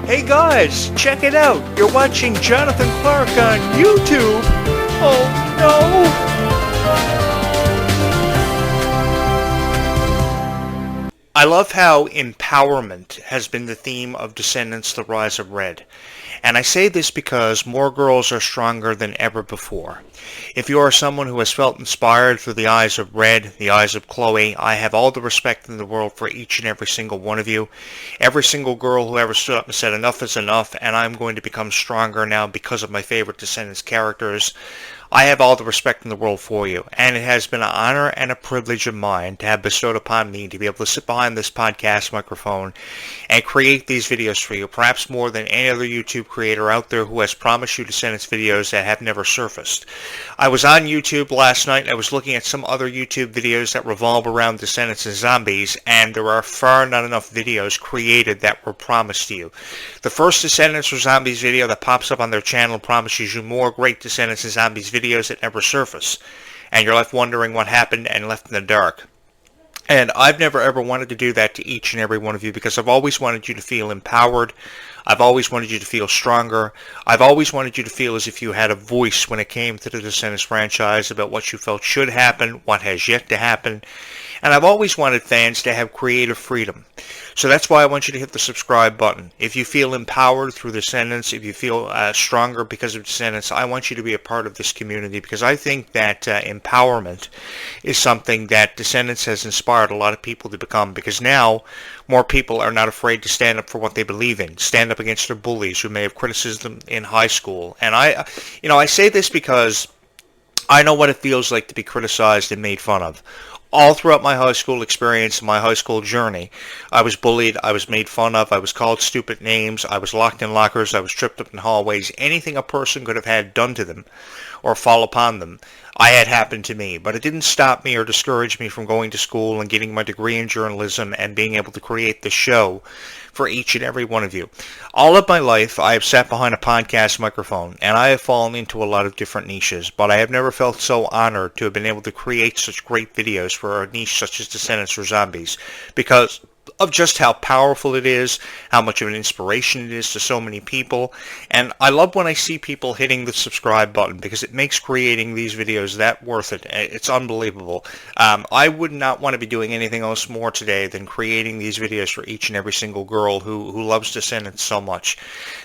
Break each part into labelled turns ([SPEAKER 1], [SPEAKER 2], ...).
[SPEAKER 1] Hey guys, check it out. You're watching Jonathan Clarke on YouTube. Oh no. I love how empowerment has been the theme of Descendants: The Rise of Red. And I say this because more girls are stronger than ever before. If you are someone who has felt inspired through the eyes of Red, the eyes of Chloe, I have all the respect in the world for each and every single one of you. Every single girl who ever stood up and said enough is enough, and I'm going to become stronger now because of my favorite Descendants characters. I have all the respect in the world for you, and it has been an honor and a privilege of mine to have bestowed upon me to be able to sit behind this podcast microphone and create these videos for you, perhaps more than any other YouTube creator out there who has promised you Descendants videos that have never surfaced. I was on YouTube last night. I was looking at some other YouTube videos that revolve around Descendants and zombies, and there are far not enough videos created that were promised to you. The first Descendants or Zombies video that pops up on their channel promises you more great Descendants and Zombies videos that never surface, and you're left wondering what happened and left in the dark. And I've never ever wanted to do that to each and every one of you because I've always wanted you to feel empowered. I've always wanted you to feel stronger. I've always wanted you to feel as if you had a voice when it came to the Descendants franchise about what you felt should happen, what has yet to happen. And I've always wanted fans to have creative freedom. So that's why I want you to hit the subscribe button. If you feel empowered through Descendants, if you feel stronger because of Descendants, I want you to be a part of this community because I think that empowerment is something that Descendants has inspired a lot of people to become, because now more people are not afraid to stand up for what they believe in, stand up against their bullies who may have criticism in high school. And I say this because I know what it feels like to be criticized and made fun of. All throughout my high school experience, my high school journey, I was bullied, I was made fun of, I was called stupid names, I was locked in lockers, I was tripped up in hallways. Anything a person could have had done to them or fall upon them, I had happened to me. But it didn't stop me or discourage me from going to school and getting my degree in journalism and being able to create this show for each and every one of you. All of my life, I have sat behind a podcast microphone, and I have fallen into a lot of different niches, but I have never felt so honored to have been able to create such great videos for a niche such as Descendants or Zombies, because of just how powerful it is, how much of an inspiration it is to so many people. And I love when I see people hitting the subscribe button because it makes creating these videos that worth it. It's unbelievable. I would not want to be doing anything else more today than creating these videos for each and every single girl who loves Descendants so much.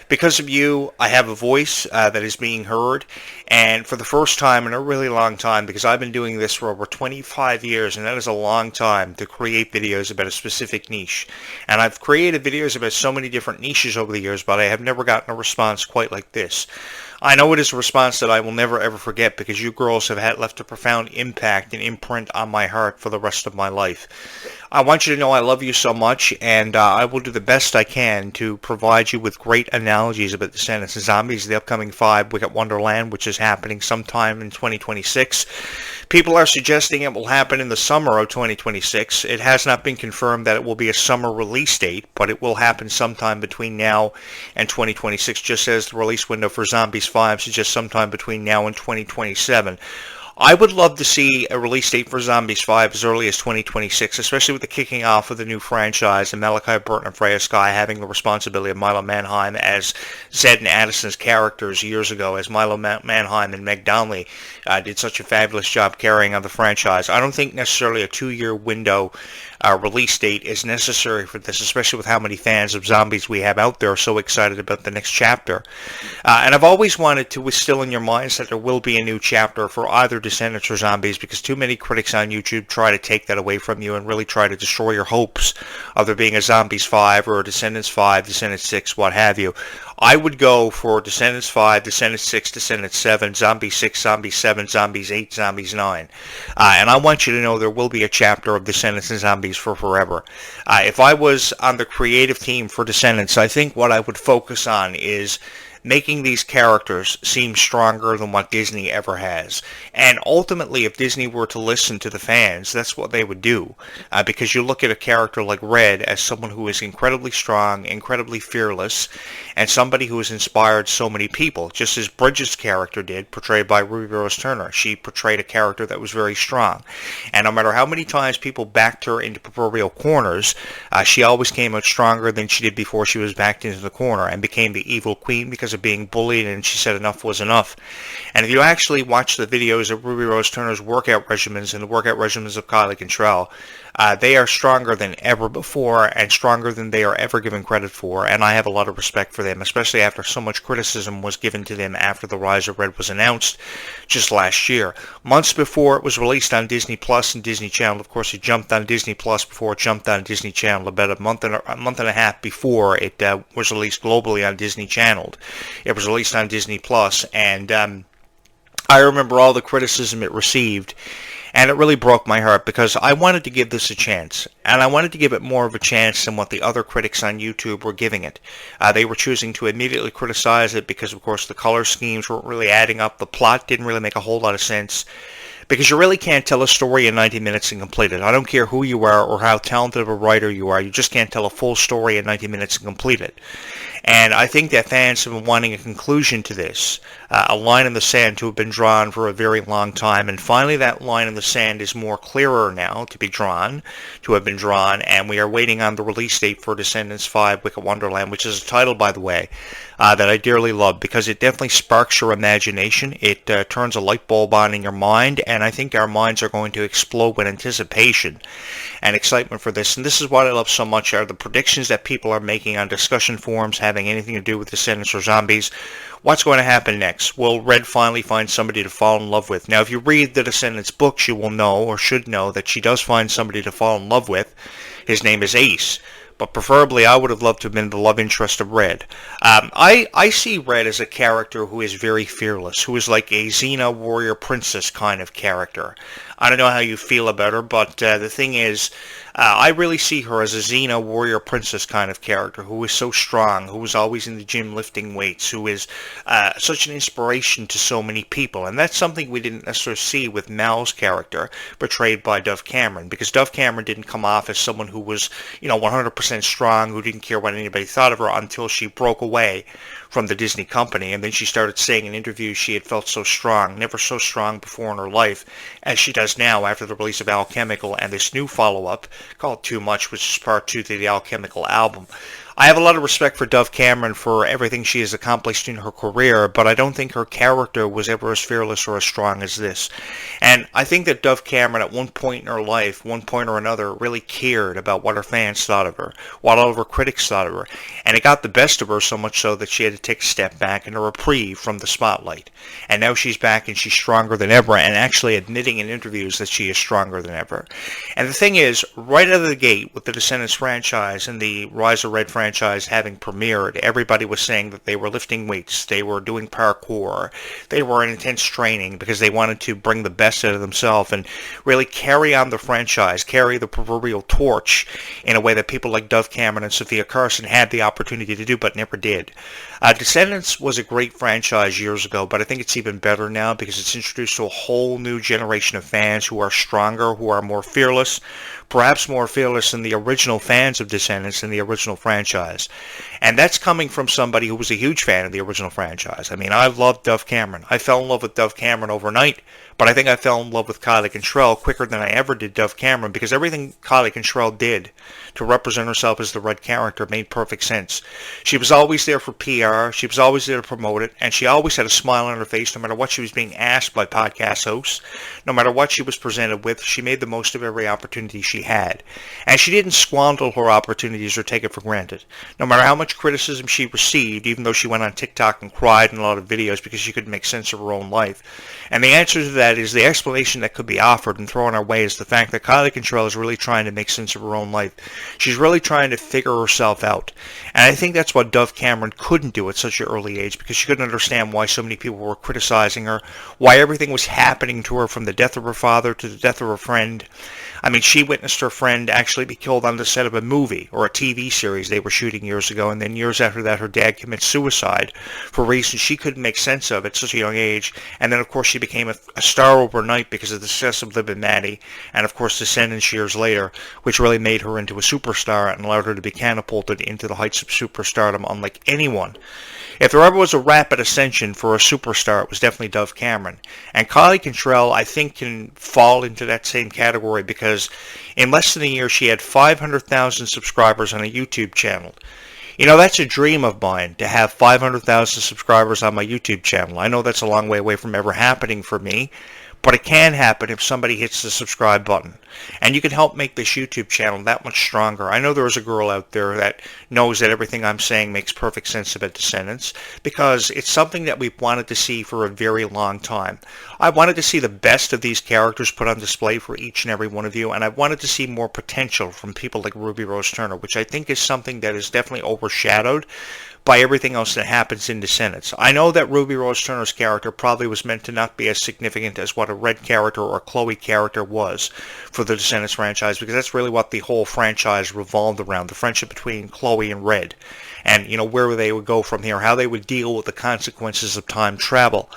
[SPEAKER 1] Because of you, I have a voice that is being heard, and for the first time in a really long time, because I've been doing this for over 25 years, and that is a long time to create videos about a specific niche. And I've created videos about so many different niches over the years, but I have never gotten a response quite like this. I know it is a response that I will never ever forget because you girls have left a profound impact and imprint on my heart for the rest of my life. I want you to know I love you so much, and I will do the best I can to provide you with great analogies about Descendants and Zombies, the upcoming 5 Wicked Wonderland, which is happening sometime in 2026. People are suggesting it will happen in the summer of 2026. It has not been confirmed that it will be a summer release date, but it will happen sometime between now and 2026, just as the release window for Zombies 5 suggests sometime between now and 2027. I would love to see a release date for Zombies 5 as early as 2026, especially with the kicking off of the new franchise and Malachi Burton and Freya Skye having the responsibility of Milo Manheim as Zed and Addison's characters years ago, as Milo Manheim and Meg Donnelly did such a fabulous job carrying on the franchise. I don't think necessarily a 2-year window release date is necessary for this, especially with how many fans of Zombies we have out there so excited about the next chapter. And I've always wanted to instill in your minds that there will be a new chapter for either Descendants or Zombies, because too many critics on YouTube try to take that away from you and really try to destroy your hopes of there being a Zombies 5 or a Descendants 5, Descendants 6, what have you. I would go for Descendants 5, Descendants 6, Descendants 7, Zombies 6, Zombies 7, Zombies 8, Zombies 9. And I want you to know there will be a chapter of Descendants and Zombies for forever. If I was on the creative team for Descendants, I think what I would focus on is making these characters seem stronger than what Disney ever has. And ultimately, if Disney were to listen to the fans, that's what they would do. Because you look at a character like Red as someone who is incredibly strong, incredibly fearless, and somebody who has inspired so many people, just as Bridget's character did, portrayed by Ruby Rose Turner. She portrayed a character that was very strong. And no matter how many times people backed her into proverbial corners, she always came out stronger than she did before she was backed into the corner, and became the evil queen because of being bullied, and she said enough was enough. And if you actually watch the videos of Ruby Rose Turner's workout regimens and the workout regimens of Kylie Cantrell, they are stronger than ever before, and stronger than they are ever given credit for, and I have a lot of respect for them, especially after so much criticism was given to them after The Rise of Red was announced just last year. Months before it was released on Disney Plus and Disney Channel. Of course, it jumped on Disney Plus before it jumped on Disney Channel about a month and a half before it was released globally on Disney Channel. It was released on Disney Plus, and I remember all the criticism it received. And it really broke my heart, because I wanted to give this a chance. And I wanted to give it more of a chance than what the other critics on YouTube were giving it. They were choosing to immediately criticize it because, of course, the color schemes weren't really adding up. The plot didn't really make a whole lot of sense. Because you really can't tell a story in 90 minutes and complete it. I don't care who you are or how talented of a writer you are. You just can't tell a full story in 90 minutes and complete it. And I think that fans have been wanting a conclusion to this, a line in the sand to have been drawn for a very long time. And finally that line in the sand is more clearer now to be drawn, to have been drawn. And we are waiting on the release date for Descendants 5 Wicked Wonderland, which is a title, by the way, that I dearly love, because it definitely sparks your imagination. It turns a light bulb on in your mind, and I think our minds are going to explode with anticipation and excitement for this. And this is what I love so much, are the predictions that people are making on discussion forums having anything to do with Descendants or zombies. What's going to happen next? Will Red finally find somebody to fall in love with? Now, if you read the Descendants books, you will know, or should know, that she does find somebody to fall in love with. His name is Ace. But preferably, I would have loved to have been the love interest of Red. I see Red as a character who is very fearless, who is like a Xena warrior princess kind of character. I don't know how you feel about her, but the thing is, I really see her as a Xena warrior princess kind of character, who is so strong, who is always in the gym lifting weights, who is such an inspiration to so many people. And that's something we didn't necessarily see with Mal's character, portrayed by Dove Cameron, because Dove Cameron didn't come off as someone who was, 100% strong, who didn't care what anybody thought of her, until she broke away from the Disney company, and then she started saying in interviews she had felt so strong, never so strong before in her life as she does now after the release of Alchemical and this new follow-up called Too Much, which is part 2 to the Alchemical album. I have a lot of respect for Dove Cameron for everything she has accomplished in her career, but I don't think her character was ever as fearless or as strong as this. And I think that Dove Cameron, at one point in her life, one point or another, really cared about what her fans thought of her, what all of her critics thought of her. And it got the best of her, so much so that she had to take a step back and a reprieve from the spotlight. And now she's back, and she's stronger than ever, and actually admitting in interviews that she is stronger than ever. And the thing is, right out of the gate with the Descendants franchise and the Rise of Red franchise having premiered, everybody was saying that they were lifting weights, they were doing parkour, they were in intense training because they wanted to bring the best out of themselves and really carry on the franchise, carry the proverbial torch in a way that people like Dove Cameron and Sophia Carson had the opportunity to do but never did. Descendants was a great franchise years ago, but I think it's even better now because it's introduced to a whole new generation of fans who are stronger, who are more fearless, perhaps more fearless than the original fans of Descendants and the original franchise. And that's coming from somebody who was a huge fan of the original franchise. I mean, I loved Dove Cameron. I fell in love with Dove Cameron overnight, but I think I fell in love with Kylie Cantrell quicker than I ever did Dove Cameron, because everything Kylie Cantrell did to represent herself as the Red character made perfect sense. She was always there for PR, she was always there to promote it, and she always had a smile on her face no matter what she was being asked by podcast hosts, no matter what she was presented with. She made the most of every opportunity she had. And she didn't squander her opportunities or take it for granted. No matter how much criticism she received, even though she went on TikTok and cried in a lot of videos because she couldn't make sense of her own life. And the answer to that is, the explanation that could be offered and thrown our way is the fact that Kylie Cantrell is really trying to make sense of her own life. She's really trying to figure herself out. And I think that's what Dove Cameron couldn't do at such an early age, because she couldn't understand why so many people were criticizing her, why everything was happening to her, from the death of her father to the death of her friend. I mean, she witnessed her friend actually be killed on the set of a movie or a TV series they were shooting years ago, and then years after that, her dad commits suicide for reasons she couldn't make sense of at such a young age. And then, of course, she became a star overnight because of the success of Liv and Maddie, and of course, Descendants years later, which really made her into a superstar and allowed her to be catapulted into the heights of superstardom unlike anyone. If there ever was a rapid ascension for a superstar, it was definitely Dove Cameron. And Kylie Cantrell, I think, can fall into that same category because in less than a year, she had 500,000 subscribers on a YouTube channel. You know, that's a dream of mine, to have 500,000 subscribers on my YouTube channel. I know that's a long way away from ever happening for me, but it can happen if somebody hits the subscribe button. And you can help make this YouTube channel that much stronger. I know there is a girl out there that knows that everything I'm saying makes perfect sense about Descendants, because it's something that we've wanted to see for a very long time. I wanted to see the best of these characters put on display for each and every one of you, and I wanted to see more potential from people like Ruby Rose Turner, which I think is something that is definitely overshadowed by everything else that happens in Descendants. I know that Ruby Rose Turner's character probably was meant to not be as significant as what a Red character or a Chloe character was for the Descendants franchise, because that's really what the whole franchise revolved around, the friendship between Chloe and Red, and, you know, where they would go from here, how they would deal with the consequences of time travel.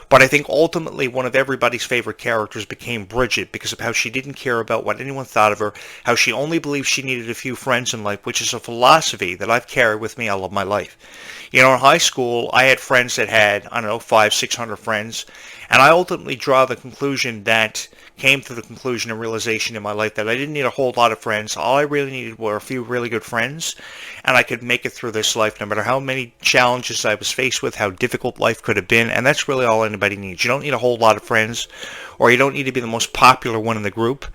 [SPEAKER 1] But I think ultimately one of everybody's favorite characters became Bridget because of how she didn't care about what anyone thought of her, how she only believed she needed a few friends in life, which is a philosophy that I've carried with me all of my life. You know, in high school, I had friends that had, I don't know, 500, 600 friends, and I ultimately came to the conclusion and realization in my life that I didn't need a whole lot of friends. All I really needed were a few really good friends, and I could make it through this life no matter how many challenges I was faced with, how difficult life could have been, and that's really all anybody needs. You don't need a whole lot of friends, or you don't need to be the most popular one in the group.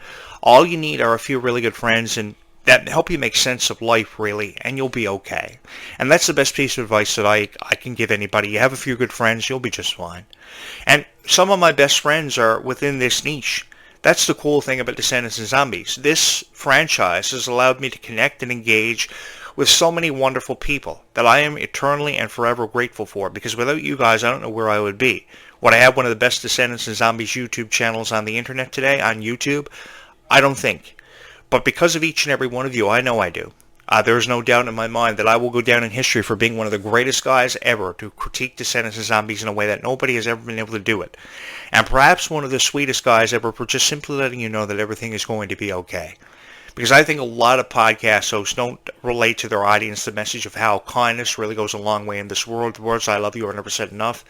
[SPEAKER 1] All you need are a few really good friends, and that help you make sense of life, really, and you'll be okay. And that's the best piece of advice that I can give anybody. You have a few good friends, you'll be just fine. And some of my best friends are within this niche. That's the cool thing about Descendants and Zombies. This franchise has allowed me to connect and engage with so many wonderful people that I am eternally and forever grateful for, because without you guys, I don't know where I would be. Would I have one of the best Descendants and Zombies YouTube channels on the internet today, on YouTube? I don't think. But because of each and every one of you, I know I do. There's no doubt in my mind that I will go down in history for being one of the greatest guys ever to critique Descendants and Zombies in a way that nobody has ever been able to do it. And perhaps one of the sweetest guys ever for just simply letting you know that everything is going to be okay. Because I think a lot of podcast hosts don't relate to their audience the message of how kindness really goes a long way in this world. The words "I love you" are never said enough.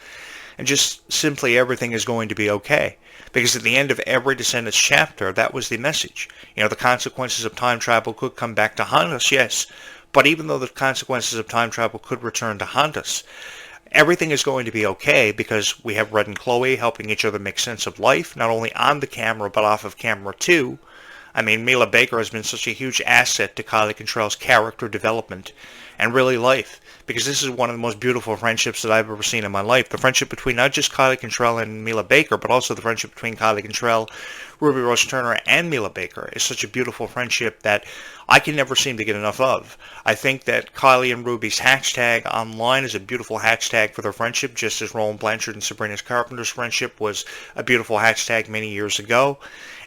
[SPEAKER 1] And just simply everything is going to be okay. Because at the end of every Descendants chapter, that was the message. You know, the consequences of time travel could come back to haunt us, yes. But even though the consequences of time travel could return to haunt us, everything is going to be okay because we have Red and Chloe helping each other make sense of life, not only on the camera, but off of camera too. I mean, Mila Baker has been such a huge asset to Kylie Cantrell's character development and really life, because this is one of the most beautiful friendships that I've ever seen in my life. The friendship between not just Kylie Cantrell and Mila Baker, but also the friendship between Kylie Cantrell, Ruby Rose Turner, and Mila Baker is such a beautiful friendship that I can never seem to get enough of. I think that Kylie and Ruby's hashtag online is a beautiful hashtag for their friendship, just as Roland Blanchard and Sabrina Carpenter's friendship was a beautiful hashtag many years ago.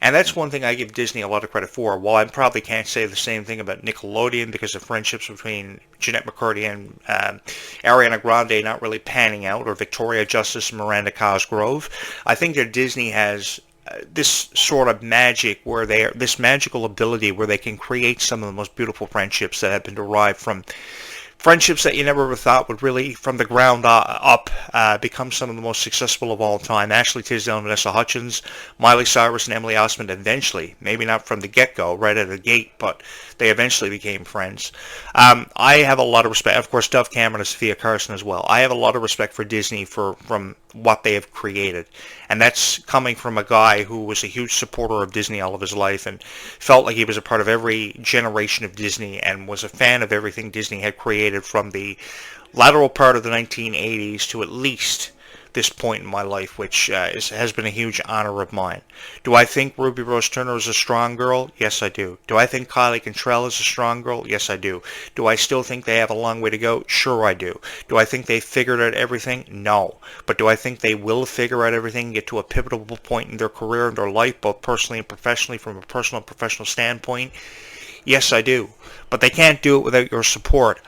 [SPEAKER 1] And that's one thing I give Disney a lot of credit for. While I probably can't say the same thing about Nickelodeon because of friendships between Jeanette McCurdy and Ariana Grande not really panning out, or Victoria Justice and Miranda Cosgrove, I think that Disney has this sort of magic where this magical ability where they can create some of the most beautiful friendships that have been derived from friendships that you never ever thought would really, from the ground up, become some of the most successful of all time. Ashley Tisdale and Vanessa Hudgens, Miley Cyrus and Emily Osment eventually, maybe not from the get-go, right out of the gate, but they eventually became friends. I have a lot of respect. Of course, Dove Cameron and Sophia Carson as well. I have a lot of respect for Disney from what they have created. And that's coming from a guy who was a huge supporter of Disney all of his life and felt like he was a part of every generation of Disney and was a fan of everything Disney had created from the lateral part of the 1980s to at least this point in my life, which has been a huge honor of mine. Do I think Ruby Rose Turner is a strong girl? Yes, I do. Do I think Kylie Cantrell is a strong girl? Yes, I do. Do I still think they have a long way to go? Sure, I do. Do I think they figured out everything? No. But do I think they will figure out everything and get to a pivotal point in their career and their life, both personally and professionally, from a personal and professional standpoint? Yes, I do. But they can't do it without your support.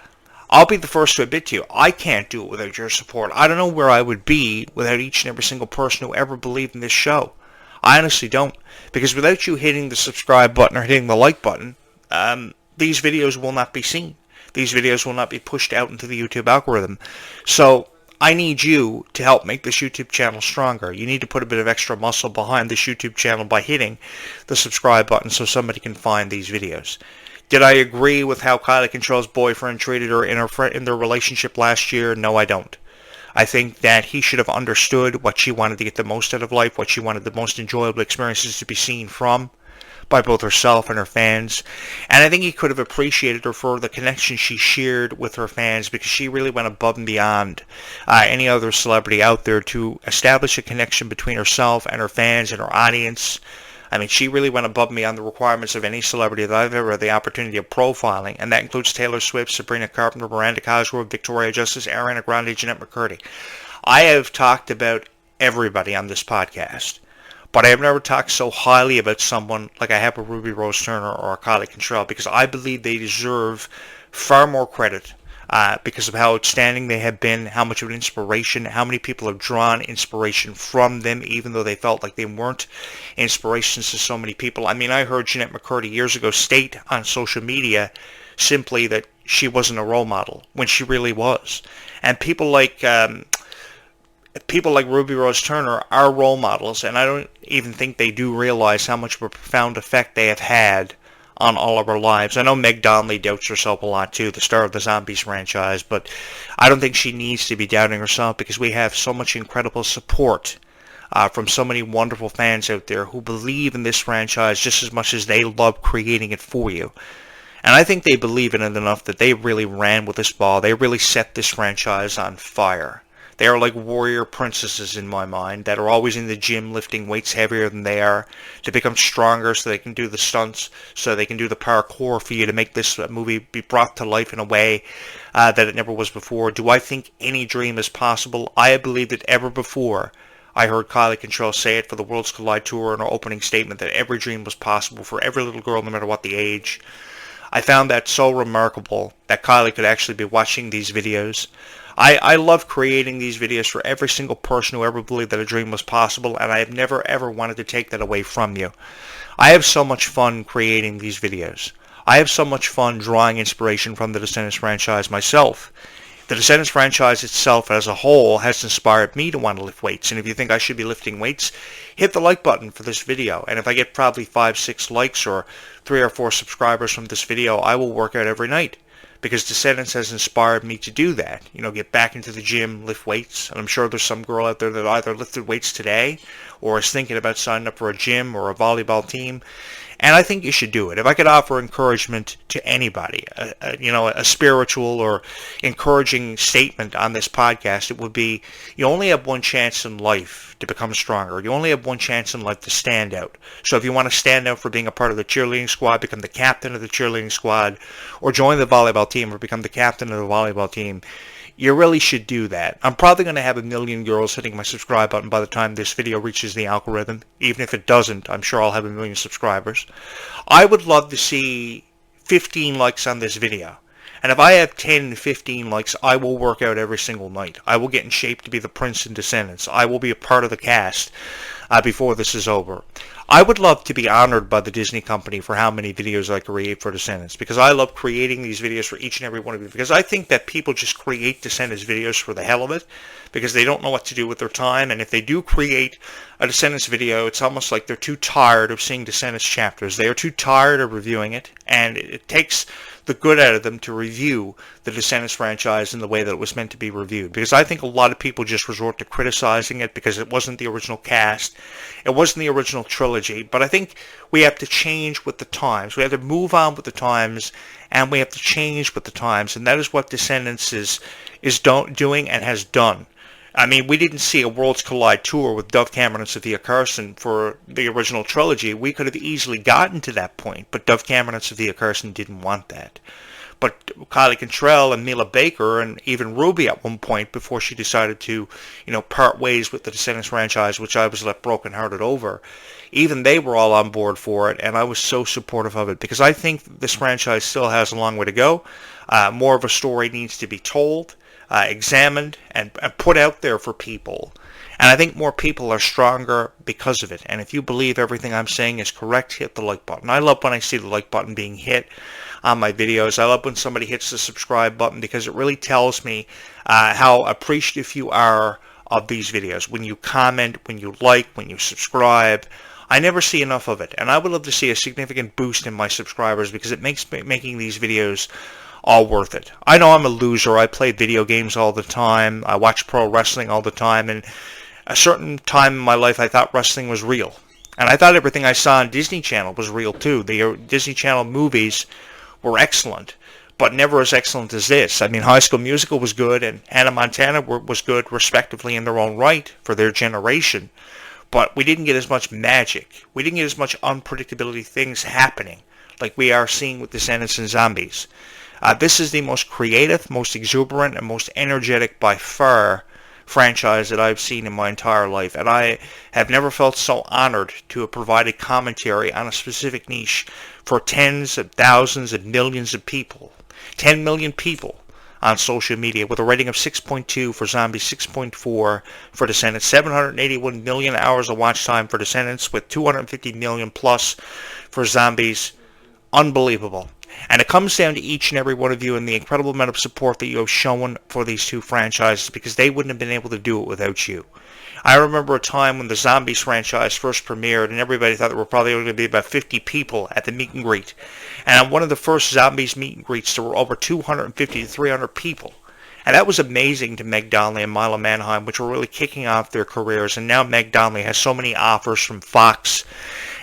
[SPEAKER 1] I'll be the first to admit to you, I can't do it without your support. I don't know where I would be without each and every single person who ever believed in this show. I honestly don't. Because without you hitting the subscribe button or hitting the like button, these videos will not be seen. These videos will not be pushed out into the YouTube algorithm. So I need you to help make this YouTube channel stronger. You need to put a bit of extra muscle behind this YouTube channel by hitting the subscribe button so somebody can find these videos. Did I agree with how Kylie Cantrell's boyfriend treated her in their relationship last year? No, I don't. I think that he should have understood what she wanted to get the most out of life, what she wanted the most enjoyable experiences to be seen from by both herself and her fans. And I think he could have appreciated her for the connection she shared with her fans, because she really went above and beyond any other celebrity out there to establish a connection between herself and her fans and her audience. I mean, she really went above and beyond the requirements of any celebrity that I've ever had the opportunity of profiling, and that includes Taylor Swift, Sabrina Carpenter, Miranda Cosgrove, Victoria Justice, Ariana Grande, Jeanette McCurdy. I have talked about everybody on this podcast, but I have never talked so highly about someone like I have with Ruby Rose Turner or Kylie Cantrell, because I believe they deserve far more credit because of how outstanding they have been, how much of an inspiration, how many people have drawn inspiration from them, even though they felt like they weren't inspirations to so many people. I mean, I heard Jeanette McCurdy years ago state on social media simply that she wasn't a role model, when she really was. And people like Ruby Rose Turner are role models, and I don't even think they do realize how much of a profound effect they have had on all of our lives. I know Meg Donnelly doubts herself a lot too, the star of the Zombies franchise, but I don't think she needs to be doubting herself, because we have so much incredible support from so many wonderful fans out there who believe in this franchise just as much as they love creating it for you. And I think they believe in it enough that they really ran with this ball. They really set this franchise on fire. They are like warrior princesses in my mind that are always in the gym lifting weights heavier than they are to become stronger so they can do the stunts, so they can do the parkour for you to make this movie be brought to life in a way that it never was before. Do I think any dream is possible? I have believed it ever before. I heard Kylie Cantrell say it for the Worlds Collide Tour in her opening statement, that every dream was possible for every little girl, no matter what the age. I found that so remarkable that Kylie could actually be watching these videos. I love creating these videos for every single person who ever believed that a dream was possible, and I have never ever wanted to take that away from you. I have so much fun creating these videos. I have so much fun drawing inspiration from the Descendants franchise myself. The Descendants franchise itself as a whole has inspired me to want to lift weights, and if you think I should be lifting weights, hit the like button for this video, and if I get probably 5-6 likes or 3 or 4 subscribers from this video, I will work out every night. Because Descendants has inspired me to do that. You know, get back into the gym, lift weights. And I'm sure there's some girl out there that either lifted weights today or is thinking about signing up for a gym or a volleyball team. And I think you should do it. If I could offer encouragement to anybody, a spiritual or encouraging statement on this podcast, it would be, you only have one chance in life to become stronger. You only have one chance in life to stand out. So if you want to stand out for being a part of the cheerleading squad, become the captain of the cheerleading squad, or join the volleyball team or become the captain of the volleyball team, you really should do that. I'm probably going to have 1 million girls hitting my subscribe button by the time this video reaches the algorithm. Even if it doesn't, I'm sure I'll have 1 million subscribers. I would love to see 15 likes on this video. And if I have 10, 15 likes, I will work out every single night. I will get in shape to be the Prince in Descendants. I will be a part of the cast before this is over. I would love to be honored by the Disney company for how many videos I create for Descendants, because I love creating these videos for each and every one of you, because I think that people just create Descendants videos for the hell of it, because they don't know what to do with their time, and if they do create a Descendants video, it's almost like they're too tired of seeing Descendants chapters. They are too tired of reviewing it, and it takes the good out of them to review the Descendants franchise in the way that it was meant to be reviewed. Because I think a lot of people just resort to criticizing it because it wasn't the original cast, it wasn't the original trilogy. But I think we have to change with the times. We have to move on with the times, and we have to change with the times. And that is what Descendants is doing and has done. I mean, we didn't see a Worlds Collide tour with Dove Cameron and Sophia Carson for the original trilogy. We could have easily gotten to that point, but Dove Cameron and Sophia Carson didn't want that. But Kylie Cantrell and Mila Baker and even Ruby at one point before she decided to, part ways with the Descendants franchise, which I was left brokenhearted over, even they were all on board for it, and I was so supportive of it because I think this franchise still has a long way to go. More of a story needs to be told, examined, and put out there for people. And I think more people are stronger because of it. And if you believe everything I'm saying is correct, hit the like button. I love when I see the like button being hit on my videos. I love when somebody hits the subscribe button because it really tells me how appreciative you are of these videos. When you comment, when you like, when you subscribe, I never see enough of it. And I would love to see a significant boost in my subscribers because it makes making these videos all worth it. I know I'm a loser. I play video games all the time. I watch pro wrestling all the time. And a certain time in my life, I thought wrestling was real. And I thought everything I saw on Disney Channel was real too. The Disney Channel movies were excellent, but never as excellent as this. I mean, High School Musical was good, and Hannah Montana was good, respectively, in their own right for their generation. But we didn't get as much magic. We didn't get as much unpredictability, things happening, like we are seeing with Descendants and Zombies. This is the most creative, most exuberant, and most energetic by far franchise that I've seen in my entire life, and I have never felt so honored to have provided commentary on a specific niche for tens of thousands and millions of people. 10 million people on social media with a rating of 6.2 for Zombies, 6.4 for Descendants, 781 million hours of watch time for Descendants with 250 million plus for Zombies. Unbelievable. And it comes down to each and every one of you and the incredible amount of support that you have shown for these two franchises because they wouldn't have been able to do it without you. I remember a time when the Zombies franchise first premiered and everybody thought there were probably going to be about 50 people at the meet and greet. And on one of the first Zombies meet and greets, there were over 250 to 300 people. And that was amazing to Meg Donnelly and Mila Manheim, which were really kicking off their careers. And now Meg Donnelly has so many offers from Fox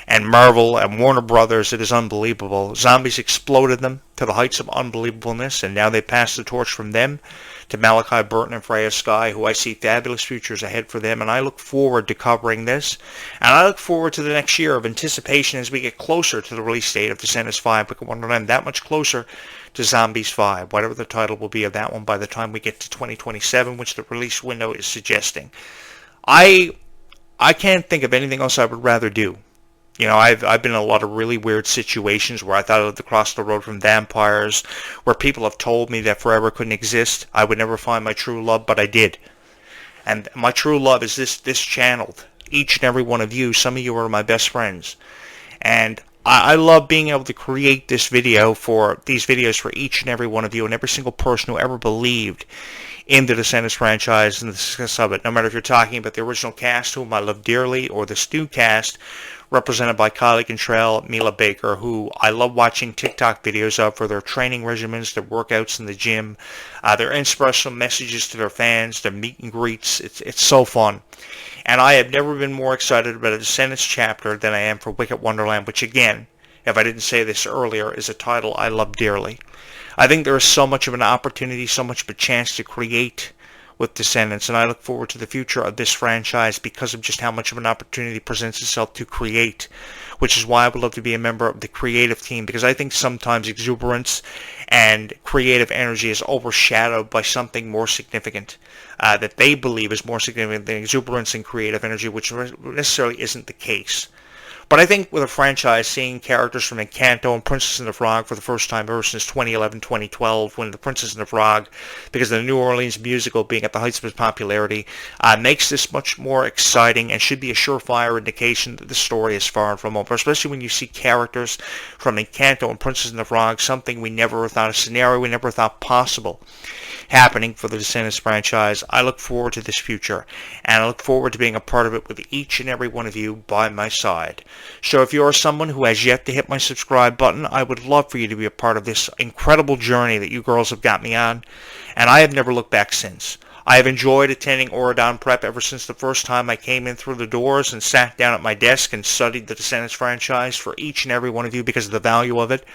[SPEAKER 1] and Marvel and Warner Brothers. It is unbelievable. Zombies exploded them to the heights of unbelievableness, and now they pass the torch from them to Malachi Burton and Freya Sky, who I see fabulous futures ahead for them, and I look forward to covering this. And I look forward to the next year of anticipation as we get closer to the release date of Descendants 5, Wicked Wonderland, that much closer to Zombies 5, whatever the title will be of that one by the time we get to 2027, which the release window is suggesting. I can't think of anything else I would rather do. I've been in a lot of really weird situations where I thought I lived across the road from vampires, where people have told me that forever couldn't exist. I would never find my true love, but I did. And my true love is this channeled. Each and every one of you. Some of you are my best friends. And I love being able to create these videos for each and every one of you and every single person who ever believed in the Descendants franchise and the success of it. No matter if you're talking about the original cast, whom I love dearly, or this new cast, represented by Kylie Cantrell, Mila Baker, who I love watching TikTok videos of for their training regimens, their workouts in the gym, their inspirational messages to their fans, their meet and greets. It's so fun. And I have never been more excited about a Descendants chapter than I am for Wicked Wonderland, which again, if I didn't say this earlier, is a title I love dearly. I think there is so much of an opportunity, so much of a chance to create with Descendants, and I look forward to the future of this franchise because of just how much of an opportunity presents itself to create, which is why I would love to be a member of the creative team, because I think sometimes exuberance and creative energy is overshadowed by something more significant that they believe is more significant than exuberance and creative energy, which necessarily isn't the case. But I think with a franchise, seeing characters from Encanto and Princess and the Frog for the first time ever since 2011, 2012, when the Princess and the Frog, because of the New Orleans musical being at the heights of its popularity, makes this much more exciting and should be a surefire indication that the story is far from over, especially when you see characters from Encanto and Princess and the Frog, something we never thought, a scenario we never thought possible happening for the Descendants franchise. I look forward to this future, and I look forward to being a part of it with each and every one of you by my side. So if you are someone who has yet to hit my subscribe button, I would love for you to be a part of this incredible journey that you girls have got me on, and I have never looked back since. I have enjoyed attending Oradon Prep ever since the first time I came in through the doors and sat down at my desk and studied the Descendants franchise for each and every one of you because of the value of it,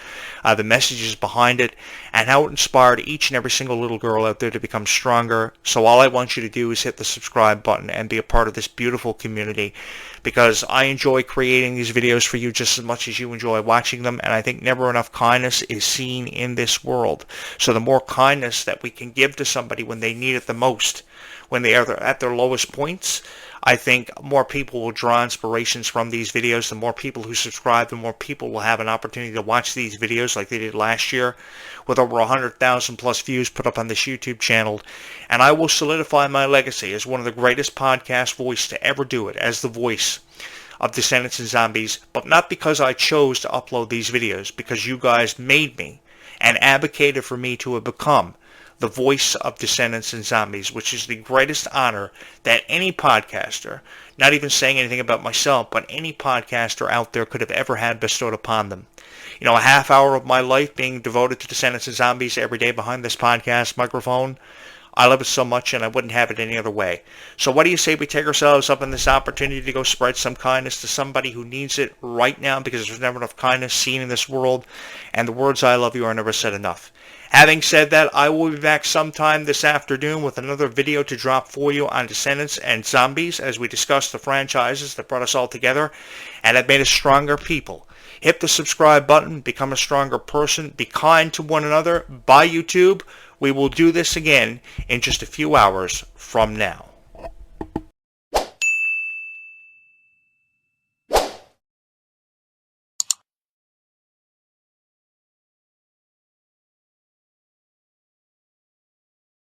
[SPEAKER 1] the messages behind it, and how it inspired each and every single little girl out there to become stronger. So all I want you to do is hit the subscribe button and be a part of this beautiful community, because I enjoy creating these videos for you just as much as you enjoy watching them, and I think never enough kindness is seen in this world. So the more kindness that we can give to somebody when they need it the most, when they are at their lowest points, I think more people will draw inspirations from these videos. The more people who subscribe, the more people will have an opportunity to watch these videos like they did last year, with over 100,000 plus views put up on this YouTube channel. And I will solidify my legacy as one of the greatest podcast voices to ever do it, as the voice of Descendants and Zombies, but not because I chose to upload these videos, because you guys made me and advocated for me to have become the voice of Descendants and Zombies, which is the greatest honor that any podcaster, not even saying anything about myself, but any podcaster out there could have ever had bestowed upon them. You know, a half hour of my life being devoted to Descendants and Zombies every day behind this podcast microphone, I love it so much, and I wouldn't have it any other way. So what do you say we take ourselves up in this opportunity to go spread some kindness to somebody who needs it right now, because there's never enough kindness seen in this world, and the words I love you are never said enough. Having said that, I will be back sometime this afternoon with another video to drop for you on Descendants and Zombies as we discuss the franchises that brought us all together and have made us stronger people. Hit the subscribe button, become a stronger person, be kind to one another. Bye, YouTube. We will do this again in just a few hours from now.